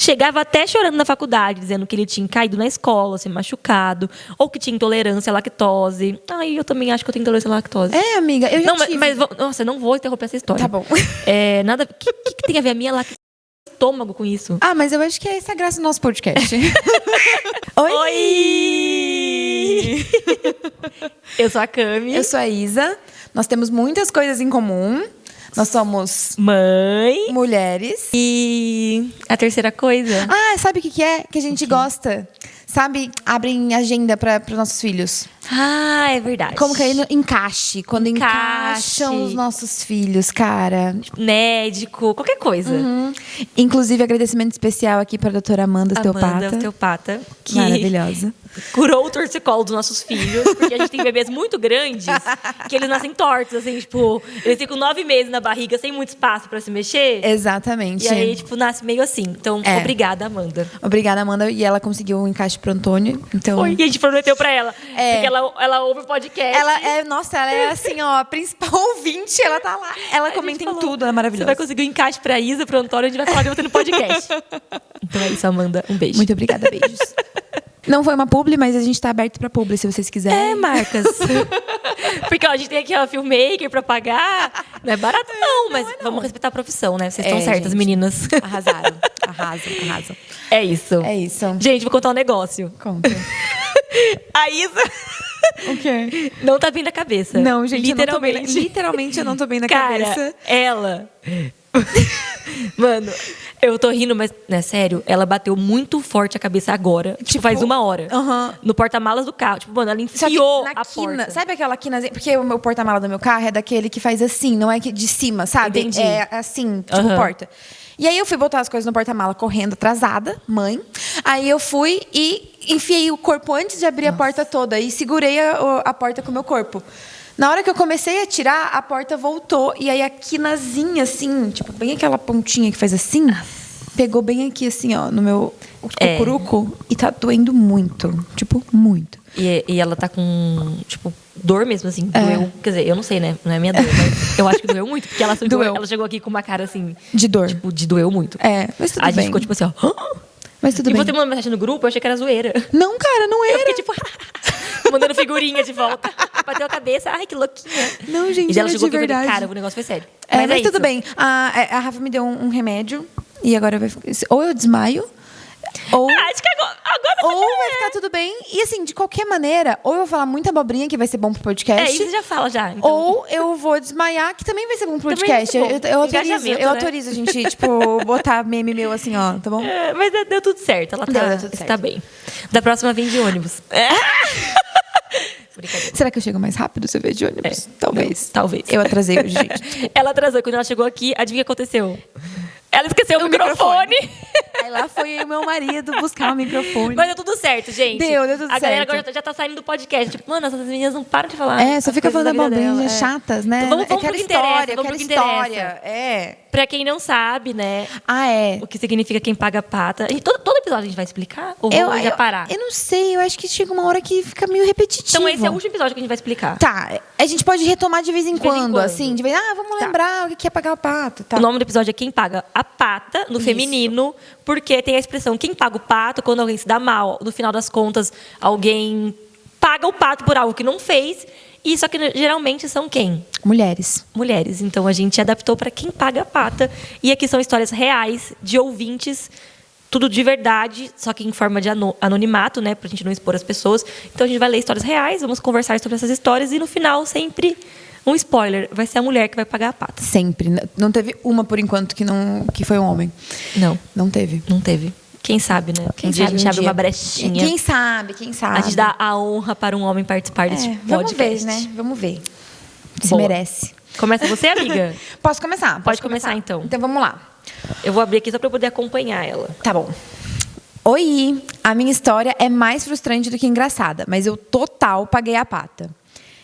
Chegava até chorando na faculdade, dizendo que ele tinha caído na escola, se machucado, ou que tinha intolerância à lactose. Ai, eu também acho que eu tenho intolerância à lactose. É, amiga, eu já tive. Nossa, eu não vou interromper essa história. Tá bom. Nada. O que tem a ver a minha lactose estômago com isso? Ah, mas eu acho que essa é a graça do nosso podcast. Oi! Eu sou a Cami. Eu sou a Isa. Nós temos muitas coisas em comum. Nós somos mãe. Mulheres. E a terceira coisa. Ah, sabe o que é? Que a gente gosta. Sabe? Abrem agenda para os nossos filhos. Ah, é verdade. Como que aí encaixe. Quando encaixam os nossos filhos, cara. Médico, qualquer coisa. Inclusive, agradecimento especial aqui para a doutora Amanda Osteopata. Que maravilhosa. Curou o torcicolo dos nossos filhos. Porque a gente tem bebês muito grandes que eles nascem tortos, assim, tipo... Eles ficam 9 meses na barriga, sem muito espaço para se mexer. Exatamente. E aí, tipo, nasce meio assim. Então, obrigada, Amanda. Obrigada, Amanda. E ela conseguiu um encaixe pro Antônio. Então... E a gente prometeu pra ela. Porque ela ouve o podcast. Ela é assim, ó, a principal ouvinte. Ela tá lá. Ela comenta em tudo, ela é maravilhosa. Você vai conseguir um encaixe pra Isa, pro Antônio, a gente vai falar de você no podcast. Então é isso, Amanda. Um beijo. Muito obrigada, beijos. Não foi uma publi, mas a gente tá aberto pra publi, se vocês quiserem. Marcas. Porque ó, a gente tem aqui, ó, filmmaker pra pagar. Não é barato, não, mas vamos respeitar a profissão, né? Vocês estão certas, gente. Meninas. Arrasaram. Arrasam. É isso. É isso. Gente, vou contar um negócio. Conta. A Isa... O quê? Não tá bem na cabeça. Não, gente, literalmente. Literalmente eu não tô bem na Cara, cabeça. ela... Mano, eu tô rindo, mas, né, sério, ela bateu muito forte a cabeça agora. Tipo, faz 1 hora. No porta-malas do carro. Tipo, mano, ela enfiou a porta. Sabe aquela quinazinha? Porque o meu porta-mala do meu carro é daquele que faz assim, não é que de cima, sabe? Entendi. É assim, tipo porta. E aí eu fui botar as coisas no porta-mala correndo, atrasada, mãe. Aí eu fui e enfiei o corpo antes de abrir a porta toda e segurei a porta com o meu corpo. Na hora que eu comecei a tirar, a porta voltou. E aí a quinazinha, assim, tipo, bem aquela pontinha que faz assim, pegou bem aqui, assim, ó, no meu cucuruco. E tá doendo muito. Tipo, muito. E ela tá com, tipo, dor mesmo, assim. Doeu. Quer dizer, eu não sei, né? Não é minha dor, mas eu acho que doeu muito. Porque ela chegou aqui com uma cara, assim... De dor. Tipo, de doeu muito. Mas tudo bem. A gente ficou, tipo assim, ó... Mas tudo bem. E você mandou mensagem no grupo, eu achei que era zoeira. Não, cara, não era. Eu fiquei, tipo... mandando figurinha de volta. Bateu a cabeça. Ai, que louquinha. Não, gente, e ela chegou de aqui e verdade. falei, cara, o negócio foi sério. Mas tudo bem. A Rafa me deu um remédio. E agora vai ficar... Ou eu desmaio... Ou, acho que agora vai ficar tudo bem. E assim, de qualquer maneira, ou eu vou falar muita abobrinha, que vai ser bom pro podcast. Isso já fala já. Então. Ou eu vou desmaiar, que também vai ser bom pro podcast. Eu autorizo a gente, tipo, botar meme meu assim, ó, tá bom? Mas deu tudo certo. Ela tá bem. Da próxima vem de ônibus. Será que eu chego mais rápido se eu ver de ônibus? Talvez. Não, talvez. Eu atrasei hoje, gente. Ela atrasou. Quando ela chegou aqui, adivinha o que aconteceu? Ela esqueceu o microfone. Aí lá foi o meu marido buscar o microfone. Mas deu tudo certo, gente. Deu tudo certo. A galera agora já tá saindo do podcast. Tipo, mano, essas meninas não param de falar. Só fica falando abobrinhas chatas, né? Então, vamos pro que interessa. Eu quero história. Pra quem não sabe, né? O que significa quem paga a pata. Todo episódio a gente vai explicar? Ou vamos já parar? Eu não sei. Eu acho que chega uma hora que fica meio repetitivo. Então esse é o último episódio que a gente vai explicar. Tá. A gente pode retomar de vez em quando, assim. Vamos lembrar o que é pagar a pata. Tá. O nome do episódio é Quem Paga a Pata, no feminino. Porque tem a expressão quem paga o pato, quando alguém se dá mal. No final das contas, alguém paga o pato por algo que não fez. E só que geralmente são quem? Mulheres. Então a gente adaptou para quem paga a pata. E aqui são histórias reais de ouvintes, tudo de verdade, só que em forma de anonimato, né? Pra gente não expor as pessoas. Então a gente vai ler histórias reais, vamos conversar sobre essas histórias e no final sempre um spoiler, vai ser a mulher que vai pagar a pata. Sempre. Não teve uma por enquanto que foi um homem. Não teve. Não teve. Quem sabe, né? Quem dia sabe a gente abre uma brechinha. Quem sabe. A gente dá a honra para um homem participar desse podcast. Vamos ver, né? Vamos ver. Se merece. Começa você, amiga? Posso começar? Pode começar, então. Então, vamos lá. Eu vou abrir aqui só para eu poder acompanhar ela. Tá bom. Oi, a minha história é mais frustrante do que engraçada, mas eu total paguei a pata.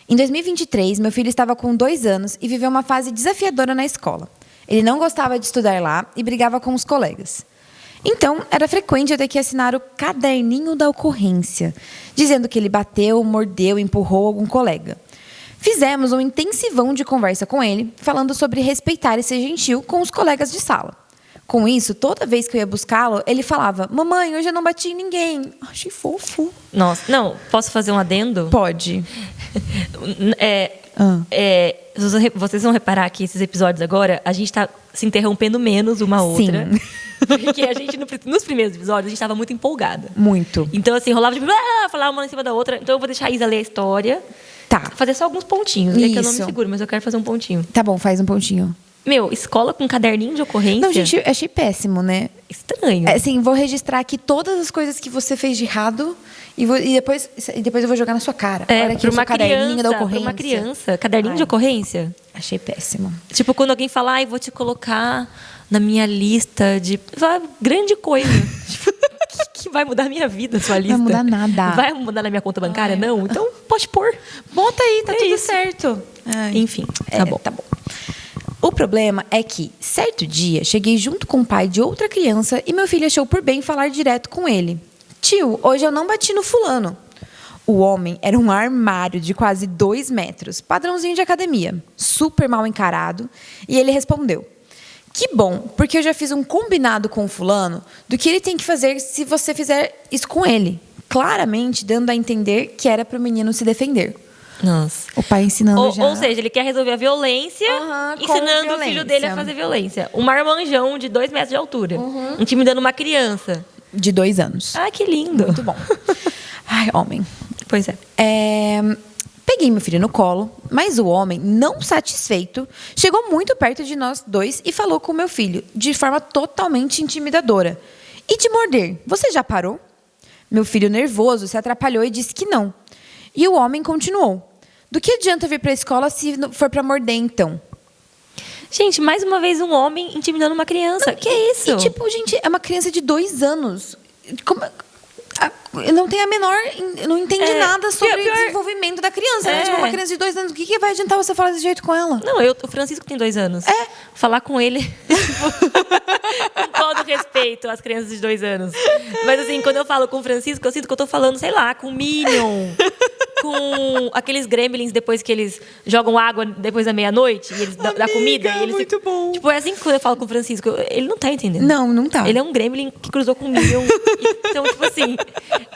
Em 2023, meu filho estava com 2 anos e viveu uma fase desafiadora na escola. Ele não gostava de estudar lá e brigava com os colegas. Então, era frequente eu ter que assinar o caderninho da ocorrência, dizendo que ele bateu, mordeu, empurrou algum colega. Fizemos um intensivão de conversa com ele, falando sobre respeitar e ser gentil com os colegas de sala. Com isso, toda vez que eu ia buscá-lo, ele falava: mamãe, hoje eu não bati em ninguém. Achei fofo. Nossa, não, posso fazer um adendo? Pode. Vocês vão reparar que esses episódios agora, a gente tá se interrompendo menos uma a outra. Sim. Porque a gente, nos primeiros episódios, a gente tava muito empolgada. Muito. Então, assim, rolava de falar uma em cima da outra. Então, eu vou deixar a Isa ler a história. Tá. Fazer só alguns pontinhos. É que eu não me Isso. seguro, mas eu quero fazer um pontinho. Tá bom, faz um pontinho. Meu, escola com caderninho de ocorrência. Não, gente, eu achei péssimo, né? Estranho. Assim, vou registrar aqui todas as coisas que você fez de errado e depois eu vou jogar na sua cara. Olha aqui pra o seu caderninho da ocorrência. Pra uma criança. Caderninho de ocorrência. Achei péssimo. Tipo, quando alguém fala, ai, vou te colocar na minha lista de... Grande coisa. Tipo, que vai mudar a minha vida, sua lista? Não vai mudar nada. Vai mudar na minha conta bancária? Não? Então, pode pôr. Bota aí, tá tudo isso. certo. Enfim, tá bom. Tá bom. O problema é que, certo dia, cheguei junto com o pai de outra criança e meu filho achou por bem falar direto com ele. Tio, hoje eu não bati no fulano. O homem era um armário de quase 2 metros, padrãozinho de academia, super mal encarado, e ele respondeu: que bom, porque eu já fiz um combinado com o fulano do que ele tem que fazer se você fizer isso com ele. Claramente dando a entender que era para o menino se defender. Nossa. O pai ensinando já. Ou seja, ele quer resolver a violência, ensinando o filho dele a fazer violência. Um marmanjão de 2 metros de altura, intimidando uma criança. De 2 anos. Ah, que lindo. Muito bom. Ai, homem. Pois é. Peguei meu filho no colo, mas o homem, não satisfeito, chegou muito perto de nós dois e falou com o meu filho, de forma totalmente intimidadora: e de morder, você já parou? Meu filho, nervoso, se atrapalhou e disse que não. E o homem continuou: do que adianta vir para a escola se for para morder, então? Gente, mais uma vez um homem intimidando uma criança. Que é isso? E tipo, gente, é uma criança de 2 anos. Não tem a menor... Não entende nada sobre o desenvolvimento da criança. Né? Tipo, uma criança de 2 anos, o que vai adiantar você falar desse jeito com ela? Não, o Francisco tem 2 anos. Falar com ele... com todo respeito às crianças de 2 anos. Mas assim, quando eu falo com o Francisco, eu sinto que eu tô falando, sei lá, com o Minion. Com aqueles gremlins depois que eles jogam água depois da meia-noite e eles dão comida. E eles muito bom. Tipo, é assim que quando eu falo com o Francisco, ele não tá entendendo. Não tá. Ele é um gremlin que cruzou com um Minion. Então, tipo assim,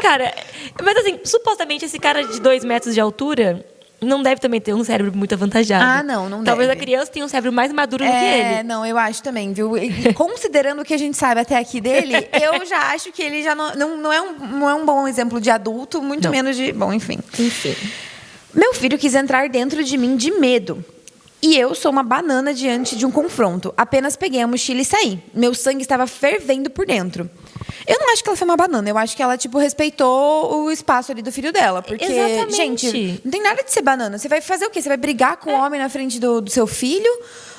cara... Mas assim, supostamente esse cara de 2 metros de altura... não deve também ter um cérebro muito avantajado. Ah, não Talvez deve. A criança tenha um cérebro mais maduro do que ele. Não, eu acho também, viu? E considerando o que a gente sabe até aqui dele, eu já acho que ele já não é um bom exemplo de adulto, muito menos de... Bom, enfim. Meu filho quis entrar dentro de mim de medo. E eu sou uma banana diante de um confronto. Apenas peguei a mochila e saí. Meu sangue estava fervendo por dentro. Eu não acho que ela foi uma banana. Eu acho que ela, tipo, respeitou o espaço ali do filho dela. Porque, exatamente. Gente, não tem nada de ser banana. Você vai fazer o quê? Você vai brigar com um homem na frente do seu filho?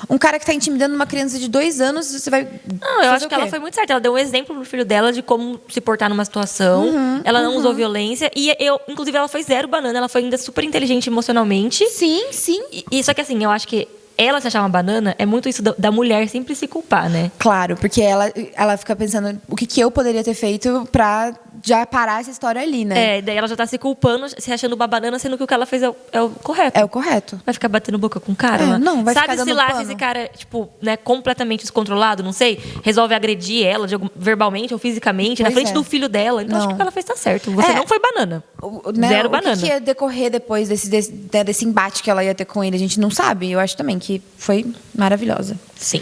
Um cara que está intimidando uma criança de 2 anos, você vai Não, eu acho que ela foi muito certa. Ela deu um exemplo pro filho dela de como se portar numa situação. Ela não usou violência. E inclusive, ela foi 0 banana. Ela foi ainda super inteligente emocionalmente. Sim. E só que assim, eu acho que ela se achar uma banana é muito isso da mulher sempre se culpar, né? Claro, porque ela fica pensando o que eu poderia ter feito pra já parar essa história ali, né? Daí ela já tá se culpando, se achando uma banana, sendo que o que ela fez é o correto. É o correto. Vai ficar batendo boca com o cara? Não, vai ficar dando Sabe-se lá pano. se esse cara, tipo, né, completamente descontrolado, não sei, resolve agredir ela verbalmente ou fisicamente, na frente do filho dela. Então, acho que o que ela fez tá certo. Você não foi banana. Zero banana. O que ia decorrer depois desse embate que ela ia ter com ele, a gente não sabe. Eu acho também que foi maravilhosa. Sim.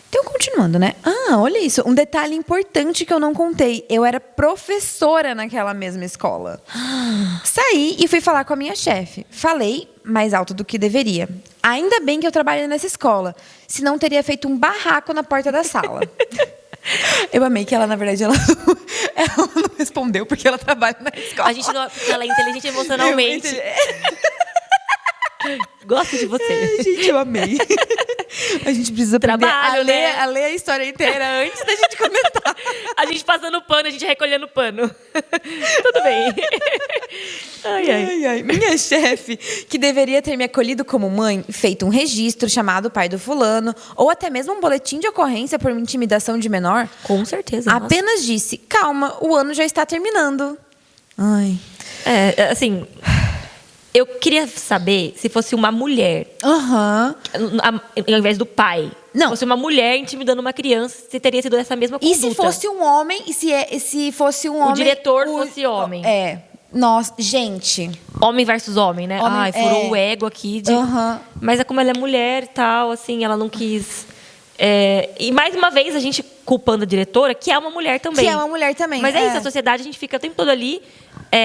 Então, continuando, né? Olha isso. Um detalhe importante que eu não contei. Eu era professora naquela mesma escola. Saí e fui falar com a minha chefe. Falei mais alto do que deveria. Ainda bem que eu trabalho nessa escola. Senão teria feito um barraco na porta da sala. Eu amei que ela, na verdade, ela não respondeu porque ela trabalha na escola. A gente não... Ela é inteligente emocionalmente. Gosto de você. Gente, eu amei. A gente precisa aprender a ler a história inteira antes da gente comentar. A gente passando pano, a gente recolhendo pano. Tudo bem. Ai. Minha chefe, que deveria ter me acolhido como mãe, feito um registro chamado pai do fulano, ou até mesmo um boletim de ocorrência por intimidação de menor. Com certeza. Apenas disse: calma, o ano já está terminando. Ai. Assim... Eu queria saber se fosse uma mulher, ao invés do pai. Não. fosse uma mulher intimidando uma criança, se teria sido essa mesma conduta. E se fosse um homem, se fosse um homem... O diretor fosse homem. Nossa, gente... Homem versus homem, né? Homem, furou o ego aqui. Mas é como ela é mulher e tal, assim, ela não quis... E mais uma vez a gente culpando a diretora, que é uma mulher também. Que é uma mulher também. Mas é isso, a sociedade, a gente fica o tempo todo ali,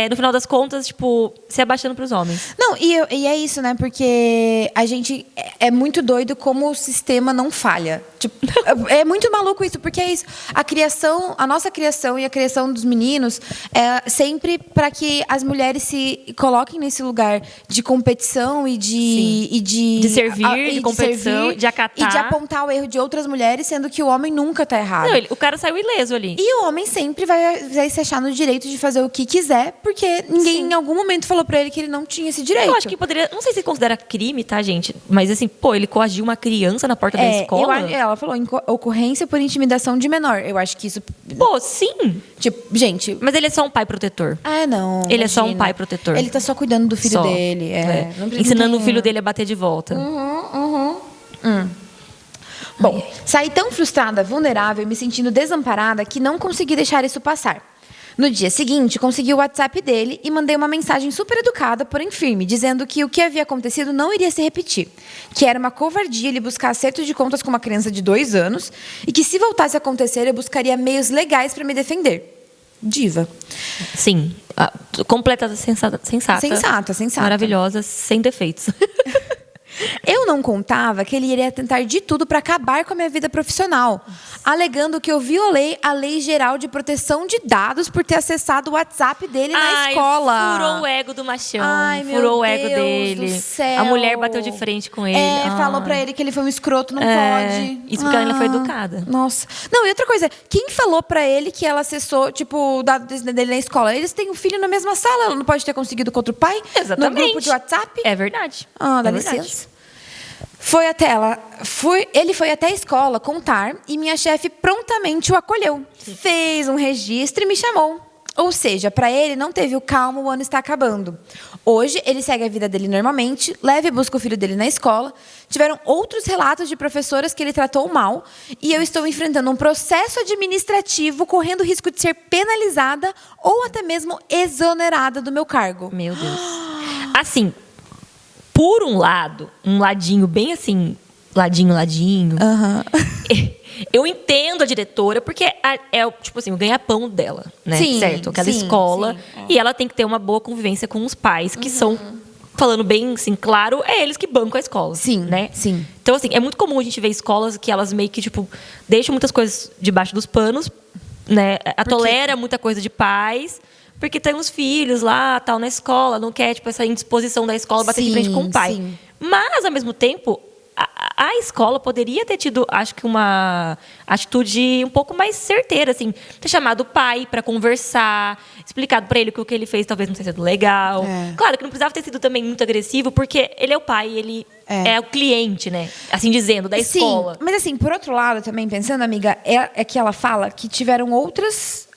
no final das contas, tipo, se abaixando para os homens. Não, e é isso, né? Porque a gente é muito doido como o sistema não falha. Tipo, é muito maluco isso, porque é isso. A nossa criação e a criação dos meninos é sempre para que as mulheres se coloquem nesse lugar de competição e de servir, de competição, de acatar. E de apontar o erro de outras mulheres, sendo que o homem nunca tá errado. Não, o cara saiu ileso ali. E o homem sempre vai se achar no direito de fazer o que quiser, porque ninguém em algum momento falou pra ele que ele não tinha esse direito. Eu acho que poderia... Não sei se considera crime, tá, gente? Mas assim, ele coagiu uma criança na porta da escola. Ela falou ocorrência por intimidação de menor. Eu acho que isso... Sim. Tipo, gente... Mas ele é só um pai protetor. Não. Ele é só um pai protetor. Ele tá só cuidando do filho dele. Ensinando o filho dele a bater de volta. Bom, saí tão frustrada, vulnerável e me sentindo desamparada que não consegui deixar isso passar. No dia seguinte, consegui o WhatsApp dele e mandei uma mensagem super educada, porém firme, dizendo que o que havia acontecido não iria se repetir. Que era uma covardia ele buscar acerto de contas com uma criança de 2 anos e que, se voltasse a acontecer, eu buscaria meios legais para me defender. Diva. Sim. Completa, sensata. Sensata. Maravilhosa, sem defeitos. Eu não contava que ele iria tentar de tudo para acabar com a minha vida profissional, alegando que eu violei a Lei Geral de Proteção de Dados por ter acessado o WhatsApp dele na escola. Furou o ego do machão. Furou o ego dele. Do céu. A mulher bateu de frente com ele. Falou pra ele que ele foi um escroto, não pode. Isso porque ela ainda foi educada. Nossa. Não, e outra coisa, quem falou pra ele que ela acessou, tipo, o dado dele na escola? Eles têm um filho na mesma sala, ela não pode ter conseguido com outro pai? Exatamente. No grupo de WhatsApp? É verdade. Dá licença. Ele foi até a escola contar e minha chefe prontamente o acolheu. Sim. Fez um registro e me chamou. Ou seja, para ele não teve o calmo, o ano está acabando. Hoje, ele segue a vida dele normalmente, leva e busca o filho dele na escola. Tiveram outros relatos de professoras que ele tratou mal. E eu estou enfrentando um processo administrativo, correndo o risco de ser penalizada ou até mesmo exonerada do meu cargo. Meu Deus. Assim, por um lado, um ladinho bem assim, ladinho. Eu entendo a diretora, porque é tipo assim, o ganha-pão dela, né? Sim, certo? Aquela escola. E ela tem que ter uma boa convivência com os pais, que são, falando bem assim, claro, é eles que bancam a escola. Sim, né? Sim. Então, assim, é muito comum a gente ver escolas que elas meio que, tipo, deixam muitas coisas debaixo dos panos, né? Tolera muita coisa de pais, porque tem uns filhos lá, tal, na escola, não quer, tipo, essa indisposição da escola bater de frente com o pai. Sim. Mas, ao mesmo tempo, a escola poderia ter tido, acho que, uma atitude um pouco mais certeira, assim, ter chamado o pai para conversar, explicado para ele que o que ele fez talvez não tenha sido legal. Claro que não precisava ter sido também muito agressivo, porque ele é o pai, ele é o cliente, né? Assim dizendo, da escola. Sim, mas assim, por outro lado, também pensando, amiga, é que ela fala que tiveram outras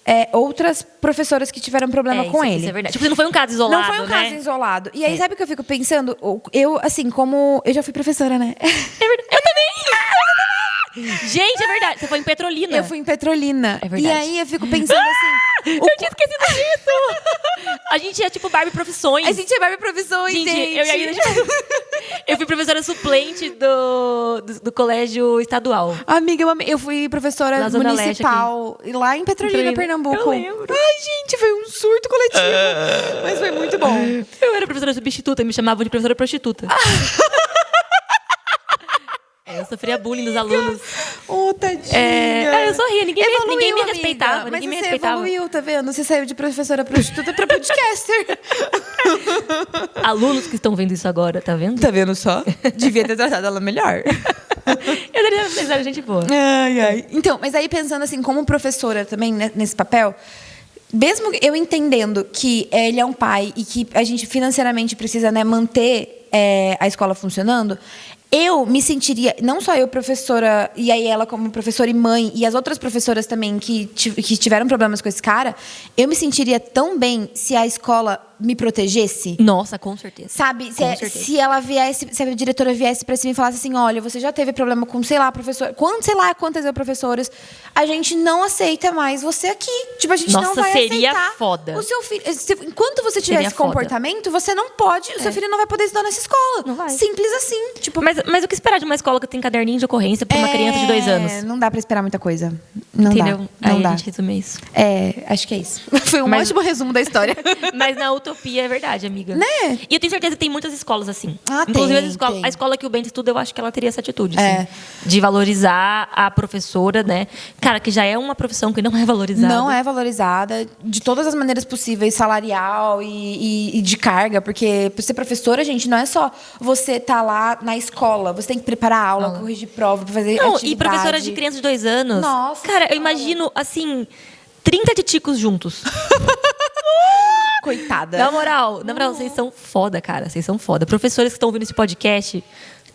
professoras que tiveram problema com ele. Isso é verdade. Tipo, não foi um caso isolado, Não foi um caso isolado. E aí, sabe o que eu fico pensando? Eu, assim, como... Eu já fui professora, né? É verdade. Eu também! Gente, é verdade. Você foi em Petrolina. Eu fui em Petrolina. É verdade. E aí, eu fico pensando assim... Eu tinha esquecido disso! A gente é tipo Barbie Profissões. A gente é Barbie Profissões, gente. Eu fui professora suplente do colégio estadual. Amiga, eu fui professora municipal lá em Petrolina, Pernambuco. Eu lembro. Ai, gente, foi um surto coletivo. Mas foi muito bom. Eu era professora substituta, me chamavam de professora prostituta. Eu sofria bullying dos alunos. Tadinha. Eu sorria, ninguém me respeitava. Mas ninguém me você respeitava. evoluiu, tá vendo? Você saiu de professora prostituta pra podcaster. Alunos que estão vendo isso agora, tá vendo? Tá vendo só? Devia ter tratado ela melhor. Eles eram gente boa. Ai. Então, mas aí pensando assim, como professora também, né, nesse papel, mesmo eu entendendo que ele é um pai e que a gente financeiramente precisa, né, manter a escola funcionando, eu me sentiria, não só eu, professora, e aí ela como professora e mãe, e as outras professoras também que tiveram problemas com esse cara, eu me sentiria tão bem se a escola me protegesse. Nossa, com certeza. Sabe? Certeza. Se ela viesse, se a diretora viesse pra cima e falasse assim, olha, você já teve problema com, sei lá, professor, sei lá quantas professoras, a gente não aceita mais você aqui. Tipo, a gente não vai seria aceitar foda. o seu filho. Enquanto você tiver esse comportamento, você não pode, o seu filho não vai poder estudar nessa escola. Não vai. Simples assim. Tipo, mas o que esperar de uma escola que tem caderninho de ocorrência pra uma criança de 2 anos? Não dá pra esperar muita coisa. Não Entendeu? dá. Não Aí dá. a gente resume isso. Acho que é isso. Foi um Mas- ótimo resumo da história. Mas na utopia é verdade, amiga. Né? E eu tenho certeza que tem muitas escolas assim. Ah, Inclusive, tem. a escola que o Bento estuda, eu acho que ela teria essa atitude. É. Assim, de valorizar a professora, né? Cara, que já é uma profissão que não é valorizada. Não é valorizada de todas as maneiras possíveis, salarial e de carga, porque por ser professora, gente, não é só você estar lá na escola, você tem que preparar aula, corrigir prova, fazer Não, atividade. e professora de criança de 2 anos. Nossa Cara, eu Senhora. imagino, assim, 30 titicos juntos. Coitada. Na moral, vocês são foda, cara. Vocês são foda. Professores que estão ouvindo esse podcast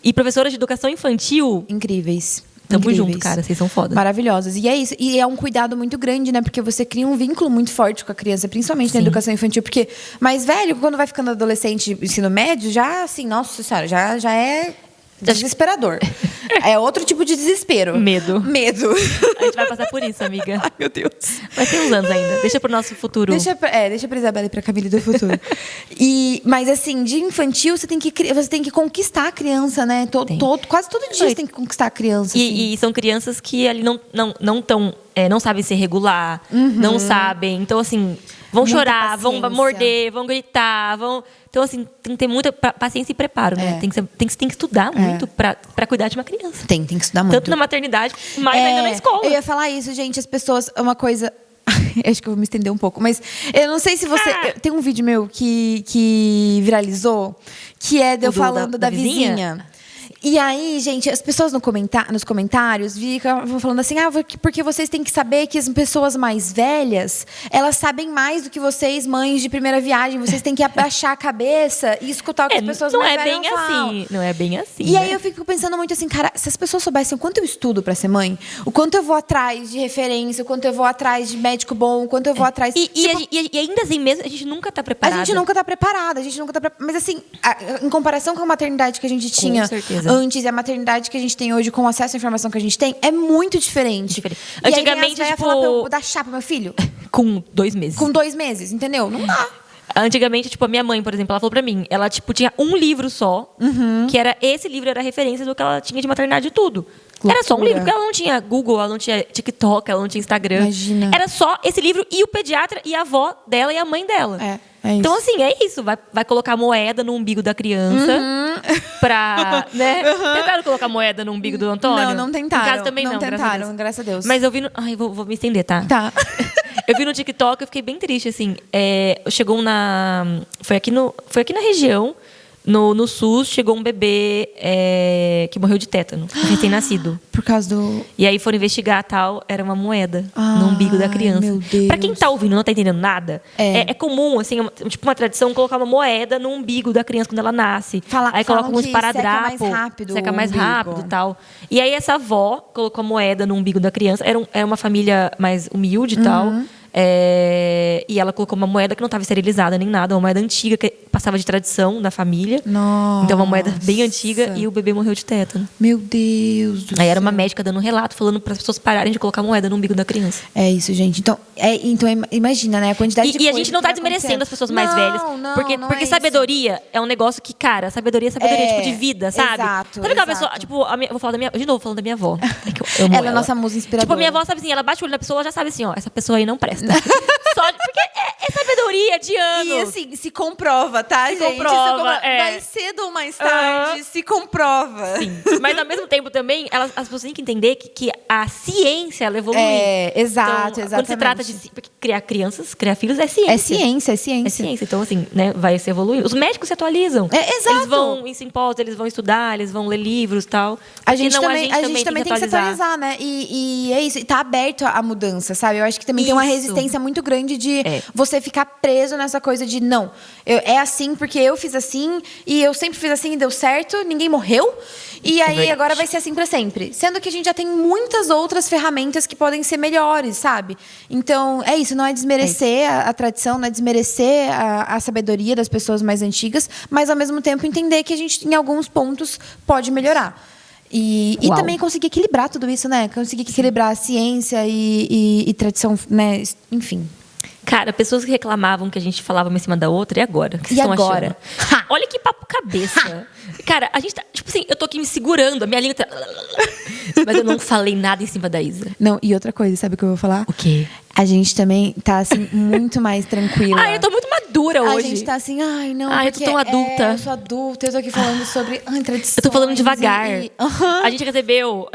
e professoras de educação infantil, Incríveis. tamo Incríveis. junto, cara. Vocês são foda. Maravilhosas. E é isso. E é um cuidado muito grande, né? Porque você cria um vínculo muito forte com a criança, principalmente na educação infantil. Porque mais velho, quando vai ficando adolescente, ensino médio, já, assim, nossa senhora, já é desesperador. É outro tipo de desespero. Medo. A A gente vai passar por isso, amiga. Ai, meu Deus. Vai ter uns anos ainda. Deixa pro nosso futuro. Deixa pra Isabela e pra Camille do futuro. Mas assim, de infantil, você tem que conquistar a criança, né? Quase todo dia você tem que conquistar a criança. assim. E são crianças que ali não sabem se regular, não sabem. Então, assim, vão Muita chorar, vão paciência. morder, vão gritar, vão. Então, assim, tem que ter muita paciência e preparo, né? Tem que estudar muito pra cuidar de uma criança. Tem que estudar muito. Tanto na maternidade, mas ainda na escola. Eu ia falar isso, gente. As pessoas. Uma coisa. Acho que eu vou me estender um pouco. Mas eu não sei se você. Tem um vídeo meu que viralizou, que é de eu falando da vizinha. E aí, gente, as pessoas nos comentários ficam falando assim, porque vocês têm que saber que as pessoas mais velhas, elas sabem mais do que vocês, mães de primeira viagem. Vocês têm que abaixar a cabeça e escutar o que as pessoas mais velhas falam. Não é bem assim. E aí eu fico pensando muito assim, cara, se as pessoas soubessem o quanto eu estudo pra ser mãe, o quanto eu vou atrás de referência, o quanto eu vou atrás de médico bom, o quanto eu vou atrás... E ainda assim mesmo, a gente nunca tá preparada. A gente nunca tá preparada, Mas assim, em comparação com a maternidade que a gente tinha certeza. antes e a maternidade que a gente tem hoje, com o acesso à informação que a gente tem, é muito diferente. E Antigamente, aí, tipo... falar pra eu dar chá pro meu filho? Com 2 meses. Com 2 meses, entendeu? Não dá. Antigamente, tipo, a minha mãe, por exemplo, ela falou pra mim, ela, tipo, tinha um livro só, que era, esse livro era a referência do que ela tinha de maternidade e tudo. Era só um livro, porque ela não tinha Google, ela não tinha TikTok, ela não tinha Instagram. Imagina. Era só esse livro e o pediatra e a avó dela e a mãe dela. É isso. Então, assim, é isso. Vai colocar moeda no umbigo da criança pra, né? Tentaram colocar moeda no umbigo do Antônio? Não tentaram. Em casa também não, tentaram, graças a Deus. Mas eu vi no... Ai, vou me estender, tá? Tá. Eu vi no TikTok, eu fiquei bem triste, assim. Chegou foi aqui na região, no SUS, chegou um bebê que morreu de tétano, recém-nascido. Por causa do... E aí foram investigar, tal, era uma moeda no umbigo da criança. Meu Deus. Pra quem tá ouvindo e não tá entendendo nada, é comum, assim, tipo uma tradição, colocar uma moeda no umbigo da criança quando ela nasce. Aí coloca um esparadrapo. Seca mais rápido e tal. E aí essa avó colocou a moeda no umbigo da criança. Era uma família mais humilde e tal. E ela colocou uma moeda que não estava esterilizada nem nada, uma moeda antiga que passava de tradição da família. Nossa. Então, uma moeda bem antiga e o bebê morreu de tétano. Meu Deus do Aí era céu. uma médica dando um relato, falando para as pessoas pararem de colocar moeda no umbigo da criança. É isso, gente. Então imagina, né? A quantidade de E a coisa gente não que tá vai desmerecendo acontecendo. as pessoas mais velhas. Não, Porque não é sabedoria é um negócio que, cara, sabedoria tipo de vida, sabe? Exato, Sabe aquela exato. pessoa, tipo, vou falar de novo falando da minha avó. É que eu amo Ela é nossa musa inspiradora. Tipo, a minha avó sabe assim, ela bate o olho na pessoa, ela já sabe assim, ó, essa pessoa aí não presta. Porque é sabedoria de anos. E assim, se comprova, tá, gente? comprova, Mais cedo ou mais tarde, se comprova. Sim. Mas ao mesmo tempo também, as pessoas têm que entender que a ciência ela evolui. Exato, então, exatamente. Quando se trata de porque criar crianças, criar filhos é ciência. É ciência. É ciência. Então, assim, né, vai se evoluindo. Os médicos se atualizam. Exato. Eles vão em simpósios, eles vão estudar, eles vão ler livros e tal. A gente também tem tem que se atualizar, né? E é isso. E tá aberto à mudança, sabe? Eu acho que também tem uma resistência muito grande de você ficar preso nessa coisa de não, é assim porque eu fiz assim e eu sempre fiz assim e deu certo, ninguém morreu. E aí agora vai ser assim para sempre. Sendo que a gente já tem muitas outras ferramentas que podem ser melhores, sabe? Então, é isso, não é desmerecer a tradição, não é desmerecer a sabedoria das pessoas mais antigas, mas ao mesmo tempo entender que a gente, em alguns pontos, pode melhorar. E também conseguir equilibrar tudo isso, né? Conseguir equilibrar a ciência e tradição, né? Enfim. Cara, pessoas que reclamavam que a gente falava uma em cima da outra, e agora? O que vocês estão achando? Olha que papo cabeça. Cara, a gente tá... Tipo assim, eu tô aqui me segurando, a minha língua tá... Mas eu não falei nada em cima da Isa. Não, e outra coisa, sabe o que eu vou falar? O quê? A gente também tá, assim, muito mais tranquila. Eu tô muito madura hoje. A gente tá assim, não, eu tô tão adulta. Eu sou adulta, eu tô aqui falando sobre tradições. Eu tô falando devagar. A gente recebeu...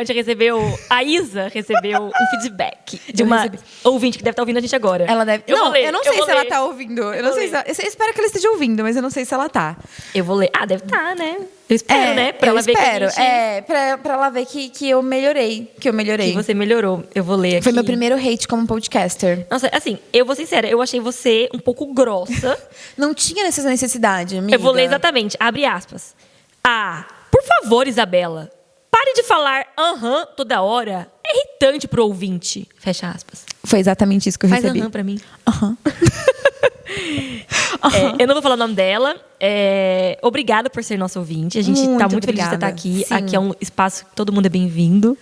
A Isa recebeu um feedback de uma ouvinte que deve estar ouvindo a gente agora. Ela deve... Eu não sei se ela tá ouvindo. Eu espero que ela esteja ouvindo, mas eu não sei se ela tá. Eu vou ler. Deve estar, né? Eu espero, né? Pra ela ver que a gente... pra ela ver que eu melhorei. Que você melhorou. Eu vou ler aqui. Foi meu primeiro hate como podcaster. Nossa, assim, eu vou ser sincera. Eu achei você um pouco grossa. Não tinha essa necessidade, amiga. Eu vou ler exatamente. Abre aspas. Por favor, Isabela. Pare de falar toda hora. É irritante pro ouvinte. Fecha aspas. Foi exatamente isso que eu recebi. Faz pra mim. Eu não vou falar o nome dela. Obrigada por ser nossa ouvinte. A gente tá muito feliz de você estar aqui. Sim. Aqui é um espaço que todo mundo é bem-vindo.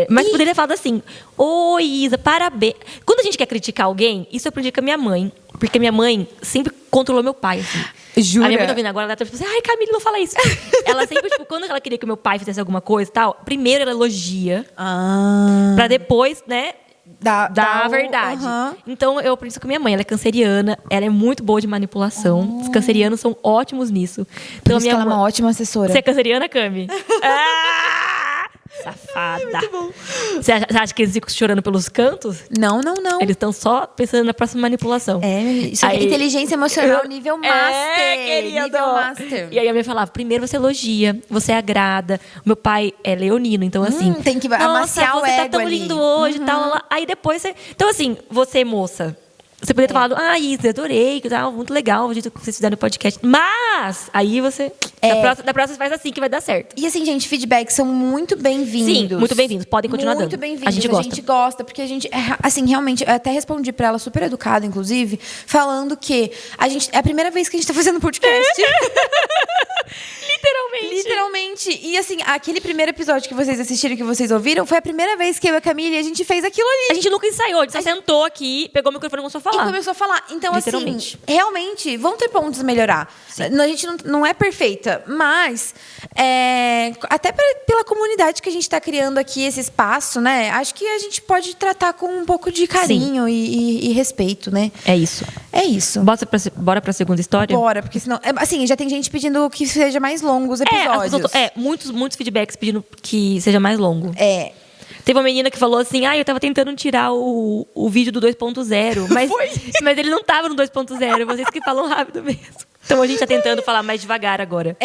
Mas poderia falar assim: oi, Isa, parabéns. Quando a gente quer criticar alguém, isso eu aprendi com a minha mãe. Porque minha mãe sempre controlou meu pai, assim. Jura? A minha mãe tá vindo agora, ela tá tipo assim: ai, Camille, não fala isso. Ela sempre, tipo, quando ela queria que o meu pai fizesse alguma coisa e tal, primeiro ela elogia. Pra depois, né? Da a verdade. Então, eu aprendi isso com minha mãe. Ela é canceriana, ela é muito boa de manipulação. Os cancerianos são ótimos nisso. Então, por isso que ela é uma ótima assessora. Você é canceriana, Cami? Safada. Muito bom. Você acha que eles ficam chorando pelos cantos? Não. Eles estão só pensando na próxima manipulação. Isso é inteligência emocional nível master. Nível master. E aí a minha falava: primeiro você elogia, você agrada. O meu pai é leonino, então assim... tem que amaciar o ego. Você tá tão lindo hoje e tal. Aí depois você... Então assim, você, moça... Você poderia ter falado: Isa, adorei, que tá muito legal o jeito que vocês fizeram no podcast. Mas, aí você... Da próxima você faz assim que vai dar certo. E assim, gente, feedbacks são muito bem-vindos. Sim, muito bem-vindos. Podem continuar dando. Muito bem-vindos. A gente gosta, porque a gente... Assim, realmente, eu até respondi pra ela, super educada, inclusive, falando que é a primeira vez que a gente tá fazendo podcast. Literalmente. E assim, aquele primeiro episódio que vocês assistiram, que vocês ouviram, foi a primeira vez que eu e a Camille, a gente fez aquilo ali. A gente nunca ensaiou, a gente só sentou aqui, pegou o microfone e começou a falar. E começou a falar. Então, assim, realmente, vão ter pontos a melhorar. Sim. A gente não é perfeita, mas até pela comunidade que a gente está criando aqui, esse espaço, né? Acho que a gente pode tratar com um pouco de carinho e respeito, né? É isso. Bora pra segunda história? Bora, porque senão... Assim, já tem gente pedindo que seja mais longo os episódios. Muitos feedbacks pedindo que seja mais longo. Teve uma menina que falou assim: eu tava tentando tirar o vídeo do 2.0, mas ele não tava no 2.0. Vocês que falam rápido mesmo. Então a gente tá tentando falar mais devagar agora.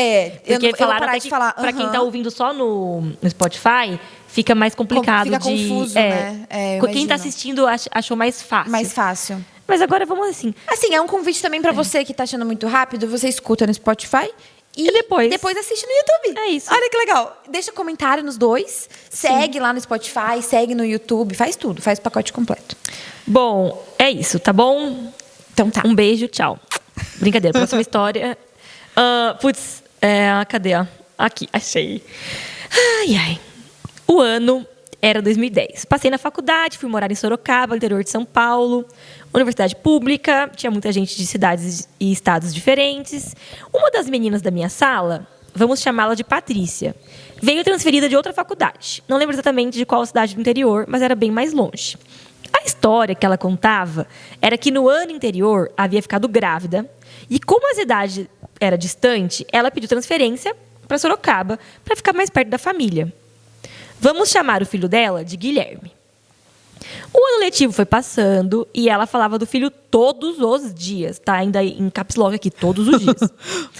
Porque falaram até que pra quem tá ouvindo só no Spotify, fica mais complicado. Fica confuso, né? Quem tá assistindo achou mais fácil. Mais fácil. Mas agora vamos assim. Assim, é um convite também pra você que tá achando muito rápido, você escuta no Spotify. E depois assiste no YouTube. É isso. Olha que legal. Deixa comentário nos dois. Segue lá no Spotify, segue no YouTube. Faz tudo. Faz o pacote completo. Bom, é isso, tá bom? Então tá. Um beijo, tchau. Brincadeira. Próxima história. Cadê? Aqui, achei. Ai. O ano era 2010. Passei na faculdade, fui morar em Sorocaba, interior de São Paulo. Universidade pública, tinha muita gente de cidades e estados diferentes. Uma das meninas da minha sala, vamos chamá-la de Patrícia, veio transferida de outra faculdade. Não lembro exatamente de qual cidade do interior, mas era bem mais longe. A história que ela contava era que no ano anterior havia ficado grávida e, como a cidade era distante, ela pediu transferência para Sorocaba para ficar mais perto da família. Vamos chamar o filho dela de Guilherme. O ano letivo foi passando e ela falava do filho todos os dias, tá? Ainda em caps lock aqui, todos os dias.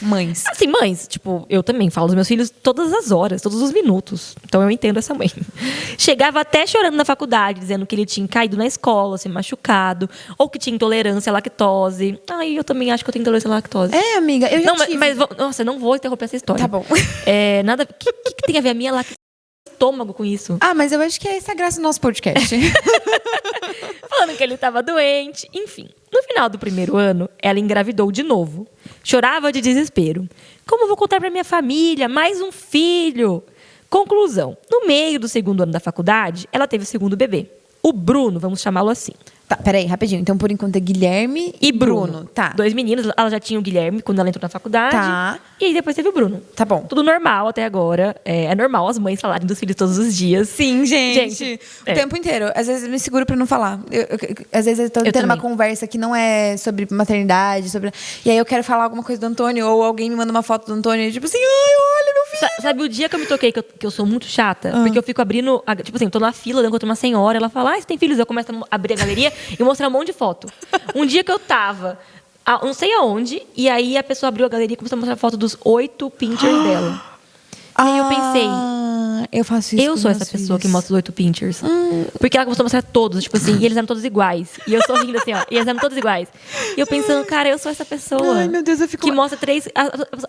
Mães. Assim, mães, tipo, eu também falo dos meus filhos todas as horas, todos os minutos. Então eu entendo essa mãe. Chegava até chorando na faculdade, dizendo que ele tinha caído na escola, se machucado, ou que tinha intolerância à lactose. Ai, eu também acho que eu tenho intolerância à lactose. É, amiga, eu já Não, tive. nossa, eu não vou interromper essa história. Tá bom. Nada. O que tem a ver a minha lactose estômago com isso? Ah, mas eu acho que é essa a graça do nosso podcast. Falando que ele estava doente, enfim. No final do primeiro ano, ela engravidou de novo. Chorava de desespero. Como eu vou contar para minha família? Mais um filho. Conclusão. No meio do segundo ano da faculdade, ela teve o segundo bebê. O Bruno, vamos chamá-lo assim. Tá, peraí, rapidinho. Então, por enquanto, é Guilherme E Bruno. Tá. 2 meninos. Ela já tinha o Guilherme quando ela entrou na faculdade. Tá. E aí depois teve o Bruno. Tá bom. Tudo normal até agora. É normal as mães falarem dos filhos todos os dias. Sim, gente. O é. tempo inteiro. Às vezes eu me seguro pra não falar. Às vezes eu tô tendo uma também. conversa que não é sobre maternidade, sobre. E aí eu quero falar alguma coisa do Antônio, ou alguém me manda uma foto do Antônio, e tipo assim, ai, olha, meu filho. Sabe o dia que eu me toquei que eu sou muito chata? Porque eu fico abrindo. Tipo assim, eu tô na fila, eu encontro uma senhora, ela fala, você tem filhos? Eu começo a abrir a galeria e mostrar um monte de foto. Um dia que eu tava, não sei aonde, e aí a pessoa abriu a galeria e começou a mostrar foto dos 8 pinters dela. E aí eu pensei. Eu faço isso. Eu com sou meus essa pessoa filhos. que mostra os 8 pinters. Porque ela começou a mostrar todos, tipo assim, e eles eram todos iguais. E eu sorrindo assim, ó, e eles eram todos iguais. E eu pensando, cara, eu sou essa pessoa. Ai, meu Deus, eu fico. Que mostra 3.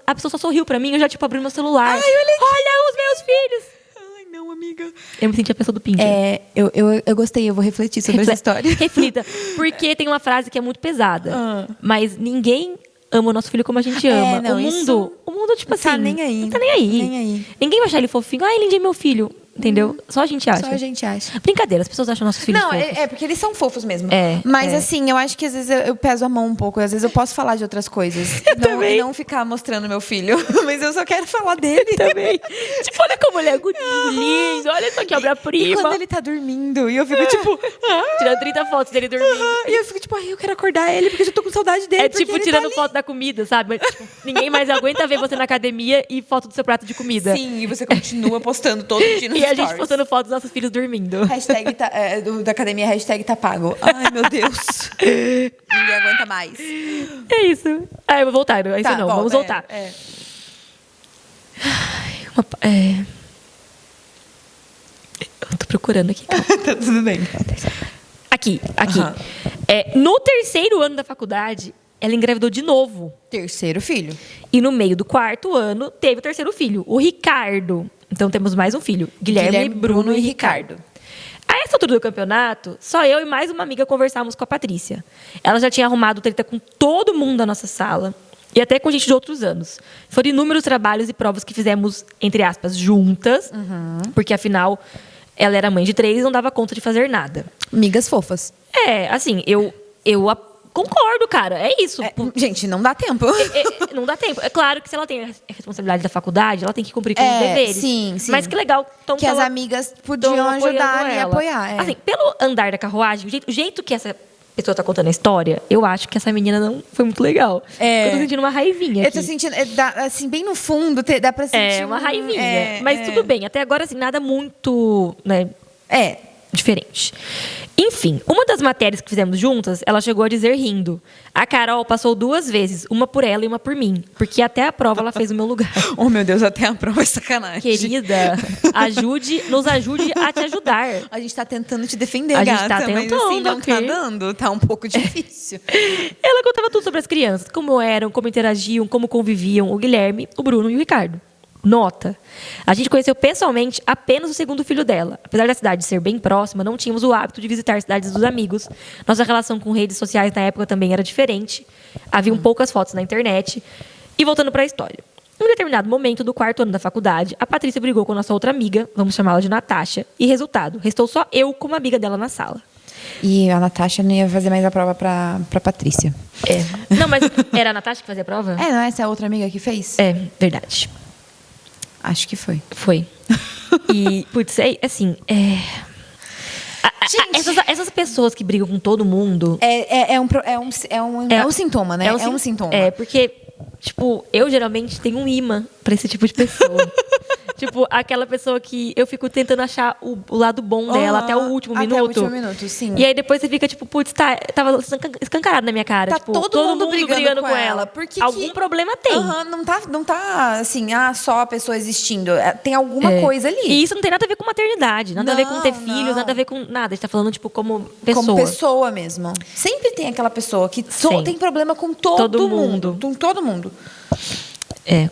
A pessoa só sorriu pra mim, eu já, tipo, abri meu celular. Ai, olha os meus filhos! Ai, não, amiga. Eu me senti a pessoa do Pinter. Eu gostei, eu vou refletir sobre essa história. Reflita. Porque tem uma frase que é muito pesada. Mas ninguém ama o nosso filho como a gente ama. não, O mundo, tipo assim. tá nem aí. Não tá nem aí. Nem aí. Ninguém vai achar ele fofinho. Ah, ele é meu filho. Entendeu? Só a gente acha. Só a gente acha. Brincadeira, as pessoas acham nossos filhos Não, fofos. porque eles são fofos mesmo. Mas assim, eu acho que às vezes eu peso a mão um pouco. Às vezes eu posso falar de outras coisas. também. E não ficar mostrando meu filho. Mas eu só quero falar dele. Também. Tipo, olha como ele é lindo. Olha só que E obra-prima. quando ele tá dormindo, e eu fico tipo. Tirando 30 fotos dele dormindo. E eu fico tipo, ai, eu quero acordar ele, porque eu já tô com saudade dele. É porque tipo ele tirando tá ali. foto da comida, sabe? Mas, tipo, ninguém mais aguenta ver você na academia e foto do seu prato de comida. Sim, e você continua postando todo dia nos E a gente stories. postando fotos dos nossos filhos dormindo. Hashtag da academia, hashtag tá pago. Ai, meu Deus. Ninguém aguenta mais. É isso. Eu vou voltar. É isso Tá, não. volta, Vamos voltar. Eu tô procurando aqui. Calma. Tá tudo bem. Aqui. Aham. No terceiro ano da faculdade, ela engravidou de novo. Terceiro filho. E no meio do quarto ano, teve o terceiro filho, o Ricardo. Então temos mais um filho. Guilherme, Bruno e Ricardo. A essa altura do campeonato, só eu e mais uma amiga conversávamos com a Patrícia. Ela já tinha arrumado treta com todo mundo da nossa sala. E até com gente de outros anos. Foram inúmeros trabalhos e provas que fizemos, entre aspas, juntas. Porque, afinal, ela era mãe de 3 e não dava conta de fazer nada. Amigas fofas. Assim, eu concordo, cara. É isso. Gente, não dá tempo. Não dá tempo. É claro que se ela tem a responsabilidade da faculdade, ela tem que cumprir com os deveres. sim. Mas que legal. Então, Que as amigas podiam ajudar e apoiar. Assim, pelo andar da carruagem, o jeito que essa pessoa tá contando a história, eu acho que essa menina não foi muito legal. Eu tô sentindo uma raivinha Eu aqui. tô sentindo, assim, bem no fundo, dá pra sentir. Uma raivinha. Mas tudo bem. Até agora, assim, nada muito, né, diferente. Enfim, uma das matérias que fizemos juntas, ela chegou a dizer rindo. A Carol passou 2 vezes, uma por ela e uma por mim. Porque até a prova ela fez o meu lugar. Oh, meu Deus, até a prova é sacanagem. Querida, nos ajude a te ajudar. A gente tá tentando te defender, A gente gata, tá mas tentando assim, não aqui. tá dando. Tá um pouco difícil. Ela contava tudo sobre as crianças, como eram, como interagiam, como conviviam o Guilherme, o Bruno e o Ricardo. Nota. A gente conheceu pessoalmente apenas o segundo filho dela. Apesar da cidade ser bem próxima, não tínhamos o hábito de visitar cidades dos amigos. Nossa relação com redes sociais na época também era diferente. Haviam poucas fotos na internet. E voltando para a história. Em um determinado momento do 4º ano da faculdade, a Patrícia brigou com nossa outra amiga, vamos chamá-la de Natasha, e resultado, restou só eu como amiga dela na sala. E a Natasha não ia fazer mais a prova pra Patrícia. Não, mas era a Natasha que fazia a prova? Não é essa outra amiga que fez? Verdade. Acho que foi. Foi. E, putz, assim, essas pessoas que brigam com todo mundo... É um sintoma, né? É um sintoma. Porque, tipo, eu geralmente tenho um imã pra esse tipo de pessoa. Tipo, aquela pessoa que eu fico tentando achar o lado bom dela até o último minuto. Até o último minuto, sim. E aí depois você fica tipo, putz, tava escancarado na minha cara. Tá tipo, todo mundo brigando com ela. Porque algum problema tem. Não tá assim, só a pessoa existindo. Tem alguma coisa ali. E isso não tem nada a ver com maternidade, nada a ver com ter filhos, nada a ver com nada. A gente tá falando, tipo, como pessoa. Como pessoa mesmo. Sempre tem aquela pessoa que tem problema com todo mundo. Com todo mundo.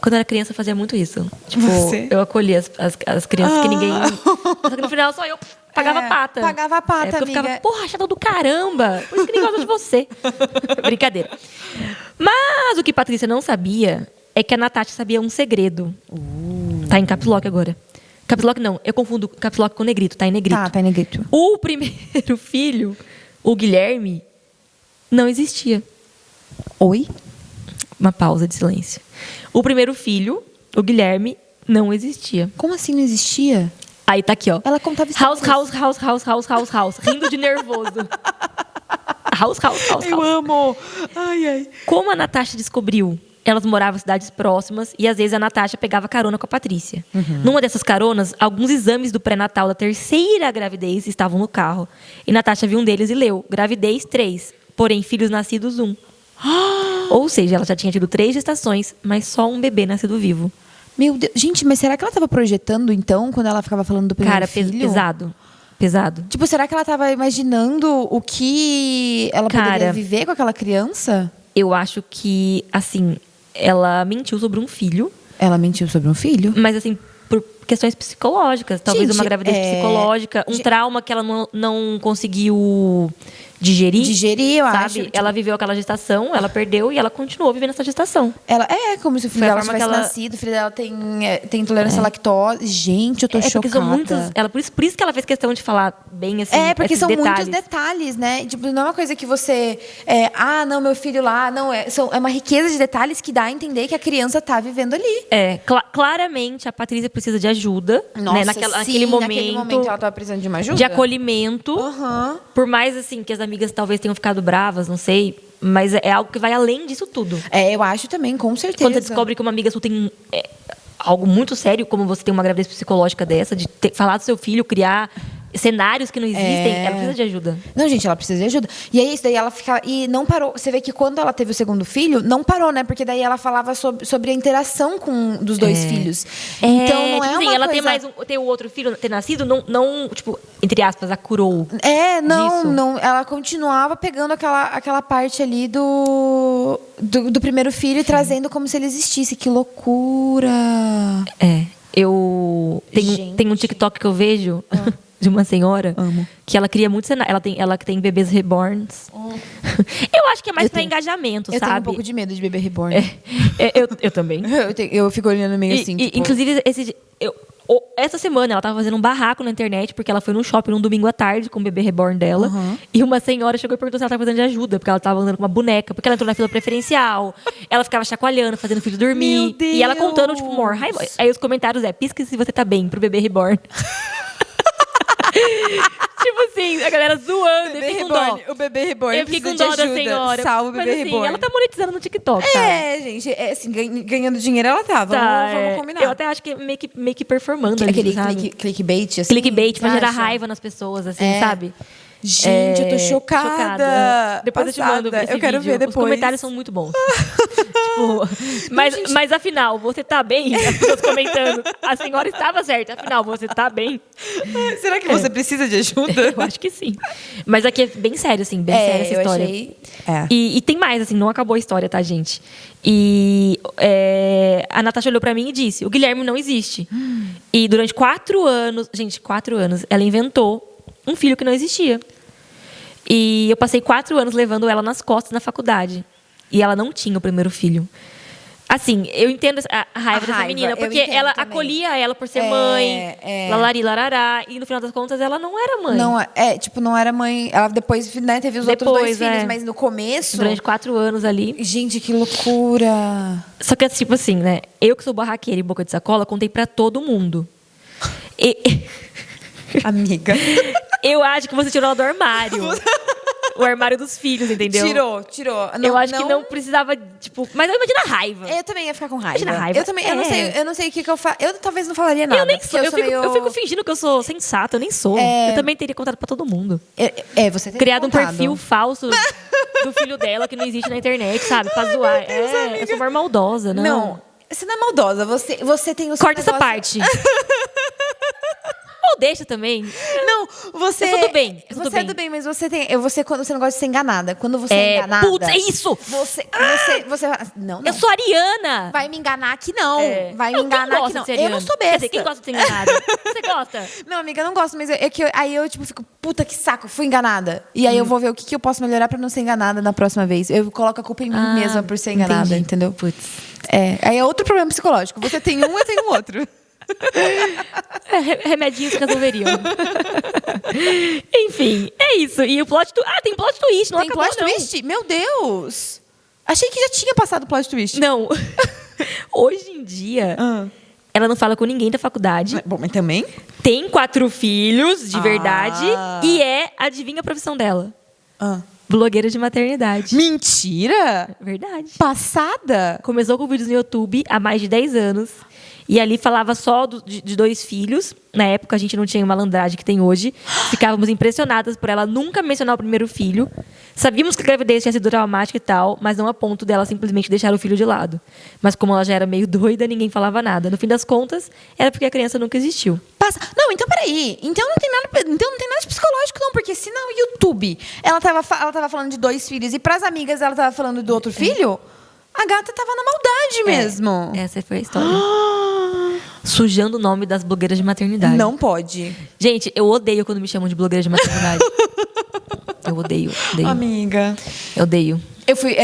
Quando eu era criança eu fazia muito isso. Tipo, Você? eu acolhia as crianças que ninguém... Só que no final só eu pagava pata. Pagava pata, porque amiga. eu ficava, porra, chata do caramba. Por isso que ninguém gosta de você. Brincadeira. Mas o que Patrícia não sabia é que a Natasha sabia um segredo. Tá em caps lock agora. Caps lock não, eu confundo caps lock com negrito, tá em negrito. Tá em negrito. O primeiro filho, o Guilherme, não existia. Oi? Uma pausa de silêncio. O primeiro filho, o Guilherme, não existia. Como assim não existia? Aí tá aqui, ó. Ela contava House. Rindo de nervoso. House. Eu amo. Ai. Como a Natasha descobriu? Elas moravam em cidades próximas e às vezes a Natasha pegava carona com a Patrícia. Numa dessas caronas, alguns exames do pré-natal da terceira gravidez estavam no carro. E Natasha viu um deles e leu: gravidez 3, porém filhos nascidos 1. Ou seja, ela já tinha tido 3 gestações, mas só um bebê nascido vivo. Meu Deus. Gente, mas será que ela estava projetando, então, quando ela ficava falando do primeiro filho? Pesado. Tipo, será que ela estava imaginando o que ela poderia viver com aquela criança? Eu acho que, assim, ela mentiu sobre um filho. Ela mentiu sobre um filho? Mas, assim, por questões psicológicas. Talvez uma gravidez psicológica. Um trauma que ela não conseguiu digerir, eu sabe? acho. Tipo, ela viveu aquela gestação, ela perdeu e ela continuou vivendo essa gestação. Ela como se o filho dela tivesse nascido, o filho dela tem intolerância à lactose. Gente, eu tô chocada. Porque são muitos. Por isso que ela fez questão de falar bem assim. Porque são detalhes. muitos detalhes, né? Tipo, não é uma coisa que você. Não, meu filho lá. Não, é uma riqueza de detalhes que dá a entender que a criança tá vivendo ali. Claramente a Patrícia precisa de ajuda. Nossa, né? Naquele momento ela tava precisando de uma ajuda. De acolhimento. Por mais assim que as amigas talvez tenham ficado bravas, não sei. Mas é algo que vai além disso tudo. Eu acho também, com certeza. Quando você descobre que uma amiga sua tem algo muito sério, como você tem uma gravidez psicológica dessa, de falar do seu filho, criar cenários que não existem, ela precisa de ajuda. Não, gente, ela precisa de ajuda. E aí, isso daí ela fica... E não parou. Você vê que quando ela teve o segundo filho, não parou, né? Porque daí ela falava sobre a interação dos dois filhos. Então, não é uma ela coisa... ter o outro filho ter nascido, não, tipo, entre aspas, a curou. Não. Ela continuava pegando aquela parte ali do primeiro filho e trazendo como se ele existisse. Que loucura! Eu tenho um TikTok que eu vejo... de uma senhora que ela cria muito cenário. Ela tem bebês reborns. Eu acho que é mais pra engajamento, sabe? Eu tenho um pouco de medo de bebê reborn. Eu também. Eu fico olhando meio assim. Tipo... Inclusive, essa semana ela tava fazendo um barraco na internet porque ela foi num shopping num domingo à tarde com o bebê reborn dela. E uma senhora chegou e perguntou se ela tava precisando de ajuda, porque ela tava andando com uma boneca, porque ela entrou na fila preferencial. Ela ficava chacoalhando, fazendo o filho dormir. E ela contando, tipo, more. Aí os comentários pisque se você tá bem pro bebê reborn. Tipo assim, a galera zoando. O bebê reborn. Eu fiquei com dó da senhora. Salve o bebê reborn. Ela tá monetizando no TikTok, sabe? Gente. Assim, ganhando dinheiro ela tá. Vamos combinar. Eu até acho que é meio que performando. Aquele sabe? clickbait, assim. Clickbait pra gerar raiva nas pessoas, assim, sabe? Gente, eu tô chocada. Depois eu te mando esse Eu quero vídeo. ver depois. Os comentários são muito bons. Tipo, mas afinal, você tá bem? As pessoas comentando. A senhora estava certa. Afinal, você tá bem? Será que você precisa de ajuda? Eu acho que sim. Mas aqui é bem sério, assim. Bem séria essa história. Achei... E tem mais, assim. Não acabou a história, tá, gente? E a Natasha olhou pra mim e disse: o Guilherme não existe. E durante 4 anos... Gente, 4 anos. Ela inventou um filho que não existia. E eu passei 4 anos levando ela nas costas na faculdade. E ela não tinha o primeiro filho. Assim, eu entendo a raiva dessa menina. Porque ela também acolhia ela por ser mãe. Lalari, larará. E no final das contas, ela não era mãe. Não era mãe. Ela depois, né, teve os outros 2 filhos. Mas no começo... Durante 4 anos ali. Gente, que loucura. Só que, tipo assim, né? Eu que sou barraqueira e boca de sacola, contei pra todo mundo. Amiga. Eu acho que você tirou ela do armário. o armário dos filhos, entendeu? Tirou. Eu acho que não precisava, tipo... Mas eu imagino a raiva. Eu também ia ficar com raiva. Imagina a raiva. Eu também, eu não sei o que eu faço. Eu talvez não falaria nada. Eu nem sou, eu fico meio... fingindo que eu sou sensata, eu nem sou. Eu também teria contado pra todo mundo. Você teria Criado contado. um perfil falso do filho dela que não existe na internet, sabe? Pra zoar. Eu sou uma maldosa, não. Não, você não é maldosa. Você tem o seu Corta essa negócio... parte. Ou deixa também. Não, você... É tudo bem. Você é do bem, mas você tem... quando você não gosta de ser enganada. Quando você é enganada... Putz, é isso! Você não. Eu sou ariana. Vai me enganar aqui não. Vai me Quem enganar gosta aqui não. de ser Eu ariana? não sou Quer besta. dizer, quem gosta de ser enganada? Você gosta? Não, amiga, eu não gosto, mas aí eu tipo fico, puta que saco, fui enganada. E aí eu vou ver o que eu posso melhorar pra não ser enganada na próxima vez. Eu coloco a culpa em mim mesma por ser enganada, entendi. entendeu? Putz. Aí é outro problema psicológico. Você tem um, eu tenho outro. Remedinhos que resolveriam. Enfim, é isso. E o plot twist... tem plot twist, não Tem acabou, plot não. twist? Meu Deus! Achei que já tinha passado o plot twist. Não. Hoje em dia, ela não fala com ninguém da faculdade. Bom, mas também? Tem 4 filhos, de verdade. E adivinha a profissão dela? Blogueira de maternidade. Mentira! Verdade. Passada? Começou com vídeos no YouTube há mais de 10 anos. E ali falava só de 2 filhos. Na época, a gente não tinha a malandragem que tem hoje. Ficávamos impressionadas por ela nunca mencionar o primeiro filho. Sabíamos que a gravidez tinha sido traumática e tal, mas não a ponto dela simplesmente deixar o filho de lado. Mas como ela já era meio doida, ninguém falava nada. No fim das contas, era porque a criança nunca existiu. Não, então peraí. Então não tem nada de psicológico, não. Porque se no YouTube ela tava falando de 2 filhos e pras amigas ela tava falando do outro filho, a gata tava na maldade mesmo. Essa foi a história. Sujando o nome das blogueiras de maternidade. Não pode. Gente, eu odeio quando me chamam de blogueira de maternidade. Eu odeio. Amiga. Eu odeio. Eu fui...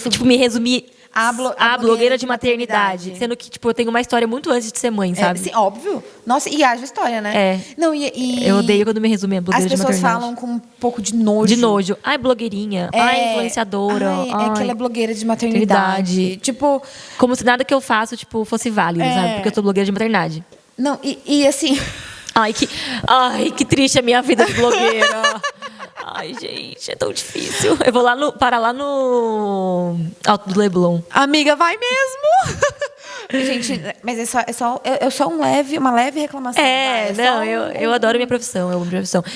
Tipo, me resumir... A blogueira de maternidade. Sendo que, tipo, eu tenho uma história muito antes de ser mãe, sabe? Sim, óbvio. Nossa, e haja história, né? Não, Eu odeio quando me resumem a blogueira de maternidade. As pessoas falam com um pouco de nojo. De nojo. Ai, blogueirinha. Ai, influenciadora. Ai, aquela blogueira de maternidade. Tipo... Como se nada que eu faço, tipo, fosse válido, sabe? Porque eu sou blogueira de maternidade. Não, e assim... Ai, que triste a minha vida de blogueira. Ai, gente, é tão difícil. Eu vou parar lá no Alto do Leblon. Amiga, vai mesmo? Gente, mas é só uma leve reclamação. Eu adoro minha profissão,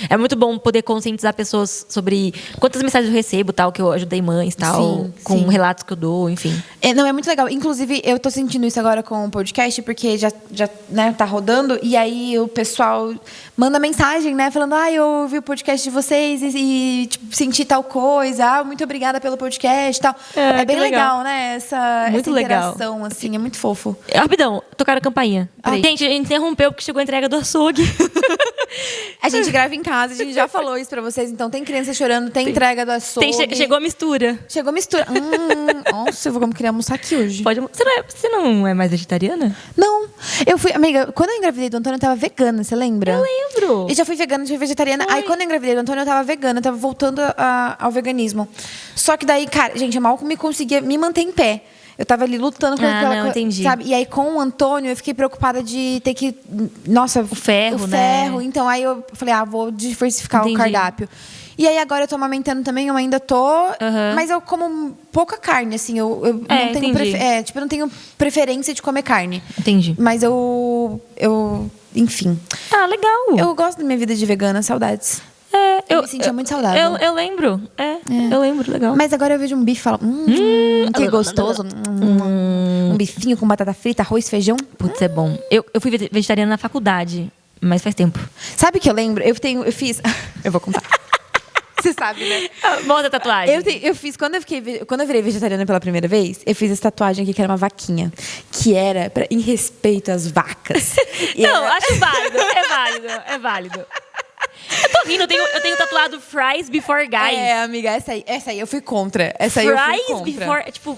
É muito bom poder conscientizar pessoas sobre quantas mensagens eu recebo, tal, que eu ajudei mães, tal, com relatos que eu dou, enfim. É muito legal. Inclusive, eu tô sentindo isso agora com o podcast, porque já né, tá rodando, e aí o pessoal manda mensagem, né, falando, eu ouvi o podcast de vocês e tipo, senti tal coisa, muito obrigada pelo podcast e tal. É bem legal, né, essa interação, legal. Assim, é muito fofo. Rapidão, tocaram a campainha. Gente, a gente interrompeu porque chegou a entrega do açougue. A gente grava em casa, a gente já falou isso pra vocês. Então tem criança chorando, tem entrega do açougue. Chegou a mistura. Chegou a mistura. Nossa, vamos querer almoçar aqui hoje. Você não é mais vegetariana? Não. Eu fui, amiga, quando eu engravidei do Antônio, eu tava vegana, você lembra? Eu lembro. Eu já fui vegana, já fui vegetariana. Aí quando eu engravidei do Antônio, eu tava vegana, eu tava voltando ao veganismo. Só que daí, cara, gente, eu mal conseguia me manter em pé. Eu tava ali lutando com aquela coisa, entendi. sabe? E aí, com o Antônio, eu fiquei preocupada de ter que... Nossa, o ferro, né? Então, aí eu falei, vou diversificar o cardápio. E aí, agora eu tô amamentando também, eu ainda tô... Mas eu como pouca carne, assim. Eu não tenho eu não tenho preferência de comer carne. Entendi. Mas enfim. Legal. Eu gosto da minha vida de vegana, saudades. Eu me sentia muito saudável. Eu lembro. Eu lembro, legal. Mas agora eu vejo um bife e falo, que gostoso. Um bifinho com batata frita, arroz, feijão. Putz, é bom. Eu fui vegetariana na faculdade, mas faz tempo. Sabe o que eu lembro? Eu fiz... Eu vou contar. Você sabe, né? Mostra a tatuagem. Eu fiz, quando eu virei vegetariana pela primeira vez, eu fiz essa tatuagem aqui, que era uma vaquinha. Que era em respeito às vacas. Acho válido. É válido. Eu tô rindo, eu tenho tatuado Fries Before Guys. Amiga, essa aí eu fui contra. Fries Before... Tipo...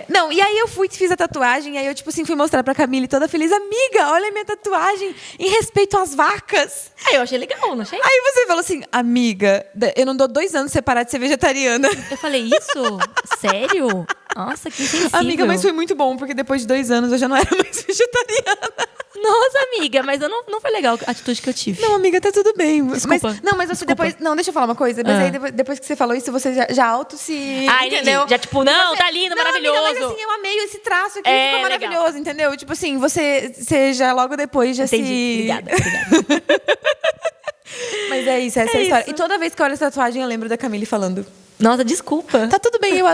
Não, e aí eu fiz a tatuagem, e aí eu, tipo assim, fui mostrar pra Camille toda feliz. Amiga, olha a minha tatuagem em respeito às vacas. Eu achei legal, não achei? Aí você falou assim, amiga, eu não dou 2 anos separada de ser vegetariana. Eu falei, isso? Sério? Nossa, que insensível. Amiga, mas foi muito bom, porque depois de 2 anos eu já não era mais vegetariana. Nossa, amiga, mas eu não foi legal a atitude que eu tive. Não, amiga, tá tudo bem. Desculpa. Mas você depois... Não, deixa eu falar uma coisa. Mas aí, depois que você falou isso, você já auto se... Ah, entendeu? Já tipo, não, você, tá lindo, maravilhoso. Amiga, mas assim, eu amei esse traço aqui, ficou Legal. maravilhoso, entendeu? Tipo assim, você já logo depois já Entendi. se... Obrigada. Mas é isso, essa é a história. isso. E toda vez que eu olho essa tatuagem, eu lembro da Camille falando... Nossa, desculpa. Tá tudo bem, eu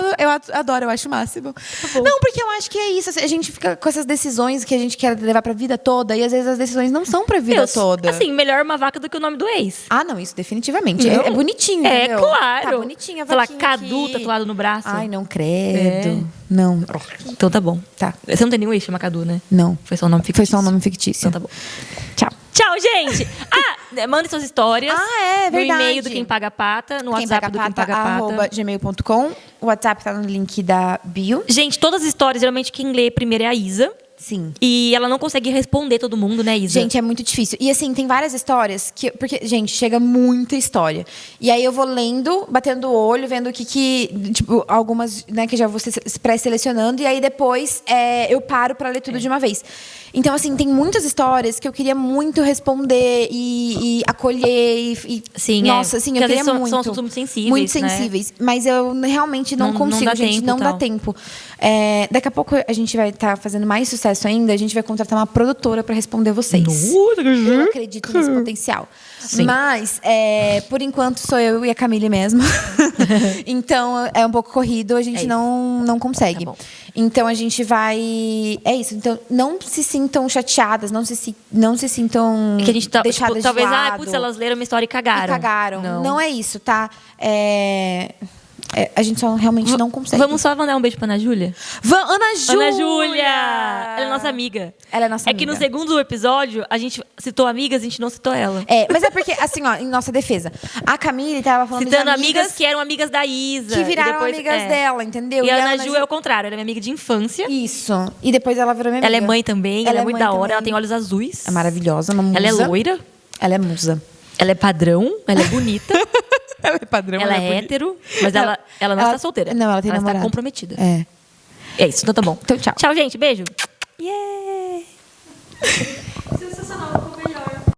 adoro, eu acho o máximo. bom. Não, porque eu acho que é isso. A gente fica com essas decisões que a gente quer levar pra vida toda, e às vezes as decisões não são pra vida toda. Assim, melhor uma vaca do que o nome do ex. Ah, não, isso definitivamente. É bonitinho, É, entendeu? claro. Tá bonitinha a Sei lá, vaquinha Cadu aqui. tatuado no braço. Ai, não, credo. Não, Então tá bom. tá. Você não tem nenhum ex chama Cadu, né? Não. Foi só um nome fictício. Foi só um nome fictício. Então tá bom. Tchau. Tchau, gente! Mandem suas histórias. É verdade. No e-mail do Quem Paga a Pata, no WhatsApp do Quem Paga a Pata. @gmail.com. O WhatsApp tá no link da bio. Gente, todas as histórias, geralmente quem lê primeiro é a Isa. Sim. E ela não consegue responder todo mundo, né, Isa? Gente, é muito difícil. E assim, tem várias histórias que... Porque, gente, chega muita história. E aí eu vou lendo, batendo o olho, vendo o que tipo, algumas, né, que já vou pré-selecionando. E aí depois eu paro pra ler tudo de uma vez. Então, assim, tem muitas histórias que eu queria muito responder e acolher. Sim, nossa, assim, eu Porque às queria vezes muito. são assuntos muito sensíveis, Muito né? sensíveis. Mas eu realmente não consigo, dá gente. tempo, Não dá tal. tempo. Daqui a pouco a gente vai estar fazendo mais sucesso ainda. A gente vai contratar uma produtora para responder vocês. Eu acredito nesse potencial. Sim. Mas, por enquanto, sou eu e a Camille mesmo. Então, é um pouco corrido. A gente isso. não consegue. Tá bom. Então, a gente vai... É isso. Então, não se sintam chateadas. Não se sintam Que a gente deixadas tipo, talvez, de lado. putz, elas leram uma história e cagaram. E cagaram. Não. Não é isso, tá? A gente só realmente não consegue. Vamos só mandar um beijo pra Ana Júlia? Ana Júlia! Ana Júlia! Ela é nossa amiga. Ela é nossa É amiga. que no segundo episódio, a gente citou amigas, a gente não citou ela. Mas é porque, assim, ó, em nossa defesa, a Camille tava falando Citando de amigas que eram amigas da Isa. que viraram e depois, amigas dela, entendeu? E a Ana Ana Ju é o contrário, ela é minha amiga de infância. Isso. E depois ela virou minha amiga. Ela é mãe também, ela é muito mãe da hora, também. ela tem olhos azuis. É maravilhosa, uma musa. Ela é loira, Ela é musa. ela é padrão, ela é bonita, Ela é padrão. ela é hétero, mas ela não está solteira. Não, ela tem está namorado. comprometida. É. É isso, então tá bom. Então, tchau. Tchau, gente. Beijo. Yeah!